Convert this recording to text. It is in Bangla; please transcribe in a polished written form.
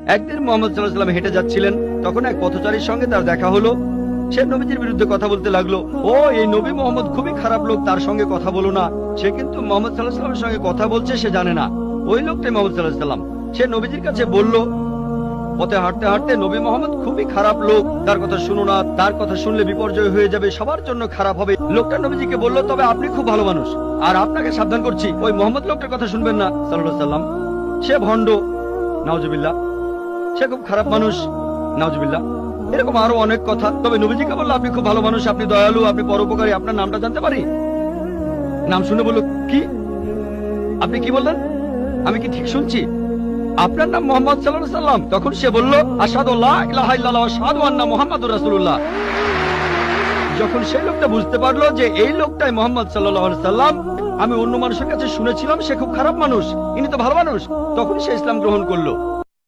একদিন মোহাম্মদ সাল্লাল্লাহু আলাইহি ওয়াসাল্লাম হেঁটে যাচ্ছিলেন, তখন এক পথচারীর সঙ্গে তার দেখা হলো। সে নবীজির বিরুদ্ধে কথা বলতে লাগলো, ও এই নবী মোহাম্মদ খুবই খারাপ লোক, তার সঙ্গে কথা বলো না। সে কিন্তু মোহাম্মদ সাল্লাল্লাহু আলাইহি ওয়াসাল্লামের সঙ্গে কথা বলছে, সে জানে না ওই লোকটাই মোহাম্মদ সাল্লাল্লাহু আলাইহি ওয়াসাল্লাম। সে নবীজির কাছে বলল, পথে হাঁটতে হাঁটতে নবী মোহাম্মদ খুবই খারাপ লোক, তার কথা শুনো না, তার কথা শুনলে বিপর্যয় হয়ে যাবে, সবার জন্য খারাপ হবে। লোকটা নবীজিকে বলল, তবে আপনি খুব ভালো মানুষ, আর আপনাকে সাবধান করছি ওই মোহাম্মদ লোকটার কথা শুনবেন না সাল্লাল্লাহু আলাইহি ওয়াসাল্লাম। সে ভণ্ড, নাউজুবিল্লাহ, সে খুব খারাপ মানুষ, নাউজুবিল্লাহ। এরকম আরো অনেক কথা। তবে নবীজিকে বলল, আপনি খুব ভালো মানুষ, আপনি দয়ালু, আপনি পরোপকারী, আপনার নামটা জানতে পারি? নাম শুনে বলল, কি? আপনি কি বললেন? আমি কি ঠিক শুনছি? আপনার নাম মোহাম্মদ সাল্লাল্লাহু আলাইহি ওয়াসাল্লাম? তখন সে বলল, আশহাদু আল্লা ইলাহা ইল্লাল্লাহ ওয়া আশহাদু আন্না মুহাম্মাদুর রাসূলুল্লাহ। যখন সেই লোকটা বুঝতে পারলো যে এই লোকটাই মোহাম্মদ সাল্লাল্লাহু আলাইহি ওয়াসাল্লাম, আমি অন্য মানুষের কাছে শুনেছিলাম সে খুব খারাপ মানুষ, ইনি তো ভালো মানুষ, তখন সে ইসলাম গ্রহণ করলো।